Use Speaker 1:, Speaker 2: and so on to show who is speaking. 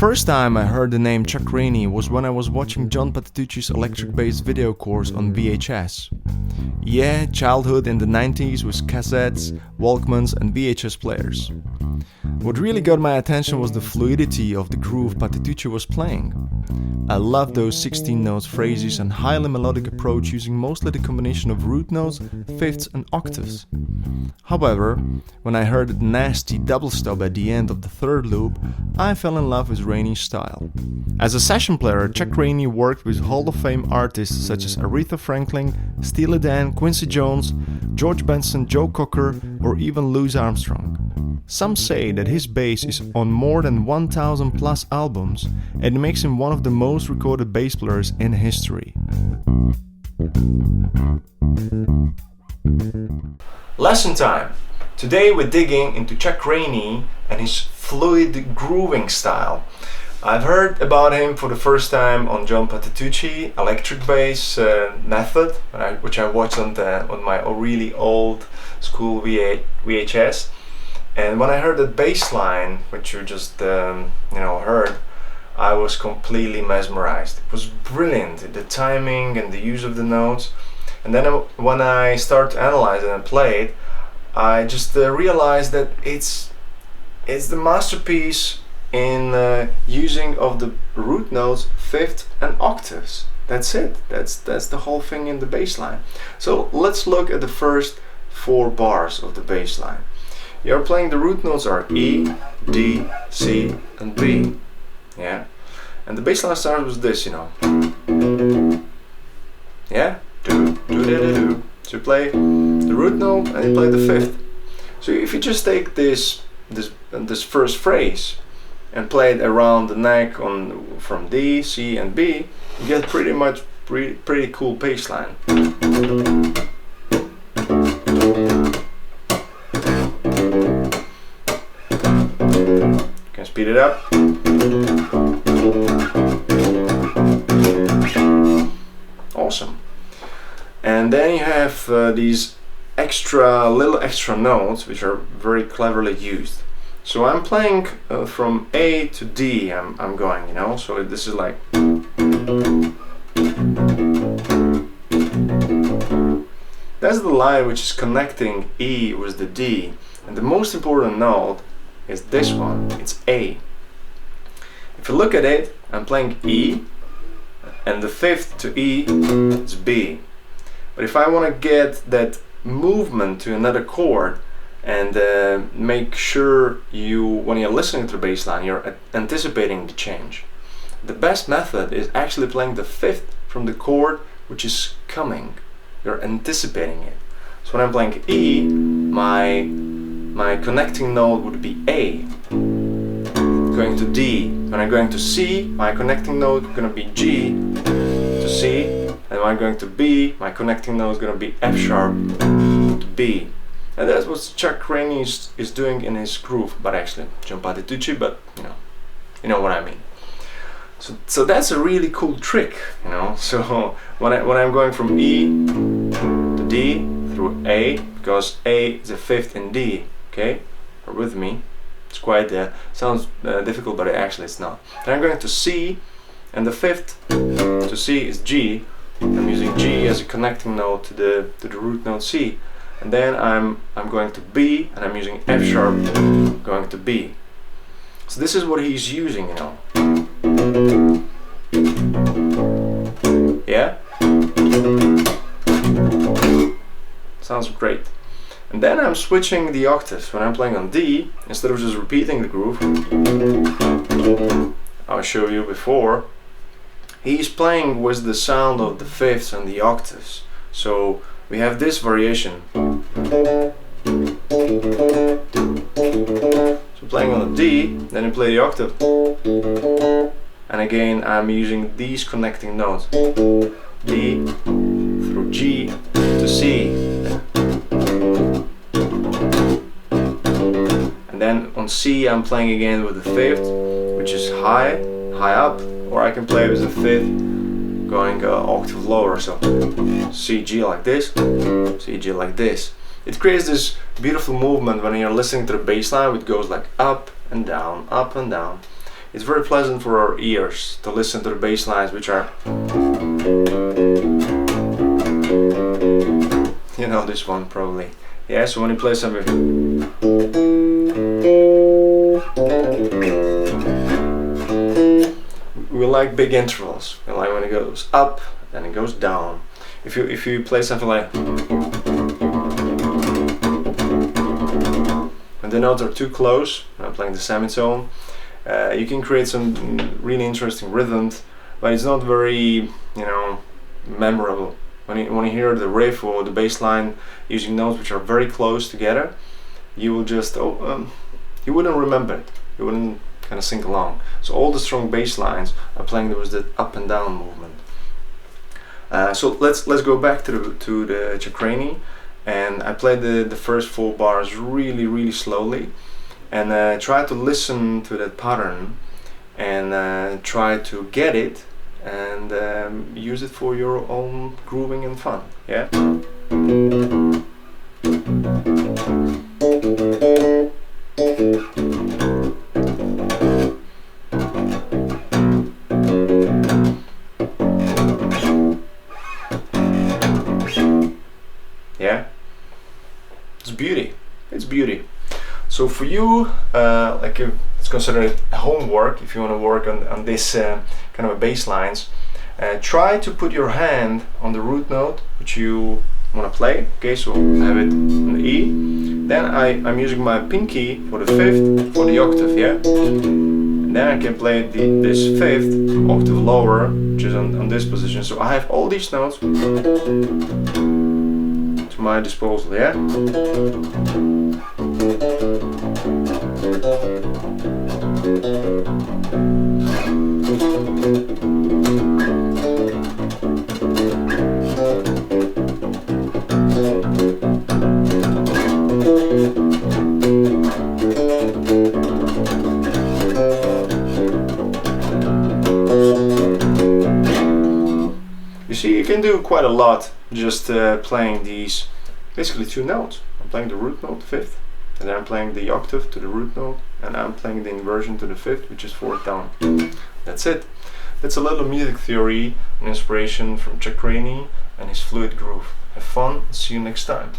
Speaker 1: First time I heard the name Chuck Rainey was when I was watching John Patitucci's electric bass video course on VHS. Yeah, childhood in the 90s with cassettes, walkmans and VHS players. What really got my attention was the fluidity of the groove Patitucci was playing. I loved those 16-note phrases and highly melodic approach using mostly the combination of root notes, fifths and octaves. However, when I heard the nasty double stop at the end of the third loop, I fell in love with Rainey's style. As a session player, Chuck Rainey worked with Hall of Fame artists such as Aretha Franklin, Steely Dan, Quincy Jones, George Benson, Joe Cocker, or even Louis Armstrong. Some say that his bass is on more than 1,000 plus albums and makes him one of the most recorded bass players in history. Lesson time! Today we're digging into Chuck Rainey and his fluid grooving style. I've heard about him for the first time on John Patitucci electric bass method, which I watched on my really old school VHS. And when I heard that bass line, which you just heard, I was completely mesmerized. It was brilliant, the timing and the use of the notes. And then when I started to analyze it and play it, I just realized that it's the masterpiece in using of the root notes, fifth and octaves. That's it. That's the whole thing in the bass line. So let's look at the first 4 bars of the bass line. You're playing the root notes are E, D, C, and B. Yeah, and the bass line starts with this, Yeah, do do do do. So you play the root note and you play the fifth. So if you just take this first phrase and play it around the neck from D, C, and B, you get pretty cool bass line. Can speed it up. Awesome. And then you have these little extra notes which are very cleverly used. So I'm playing from A to D. I'm going, So this is like. That's the line which is connecting E with the D, and the most important note is this one. It's A. If you look at it, I'm playing E, and the fifth to E is B. But if I want to get that movement to another chord and make sure when you're listening to the bass line, you're anticipating the change, the best method is actually playing the fifth from the chord which is coming. You're anticipating it. So when I'm playing E, my connecting note would be A. Going to D. When I'm going to C, my connecting note is going to be G to C. And when I'm going to B, my connecting note is going to be F sharp to B. And that's what Chuck Rainey is doing in his groove. But actually, John Patitucci, but you know what I mean. So that's a really cool trick, So when I'm going from E to D through A, because A is a fifth in D, okay? Are with me? It's quite sounds difficult, but actually it's not. Then I'm going to C, and the fifth to C is G. I'm using G as a connecting note to the root note C, and then I'm going to B, and I'm using F sharp going to B. So this is what he's using, Yeah? Sounds great. And then I'm switching the octaves. When I'm playing on D, instead of just repeating the groove I'll show you before, he's playing with the sound of the fifths and the octaves. So we have this variation. So playing on the D, then you play the octave. And again I'm using these connecting notes. D through G to C. And then on C I'm playing again with the fifth, which is high up, or I can play with the fifth going an octave lower, so C, G like this, C, G like this. It creates this beautiful movement when you're listening to the bass line, which goes like up and down, up and down. it's very pleasant for our ears to listen to the bass lines, which are, you know this one probably. Yeah, so when you play something, we like big intervals. We like when it goes up and it goes down. If you play something like, when the notes are too close, when I'm playing the semitone, you can create some really interesting rhythms, but it's not very, you know, memorable. When you hear the riff or the bass line using notes which are very close together, you will just you wouldn't remember it. You wouldn't kind of sing along. So all the strong bass lines are playing there was the up and down movement. So let's go back to the Chuck Rainey, and I played the first 4 bars really slowly, and try to listen to that pattern and try to get it and use it for your own grooving and fun. Yeah. Yeah, it's beauty. It's beauty. So for you, let's consider it homework. If you want to work on this kind of a bass lines, try to put your hand on the root note which you want to play. Okay, so I have it on the E. Then I'm using my pinky for the 5th for the octave. Yeah, and then I can play this 5th octave lower, which is on this position. So I have all these notes to my disposal. Yeah. You see, you can do quite a lot just playing these basically 2 notes. I'm playing the root note, 5th, and then I'm playing the octave to the root note, and I'm playing the inversion to the 5th, which is 4th down. That's it. That's a little music theory and inspiration from Chuck Rainey and his fluid groove. Have fun, see you next time.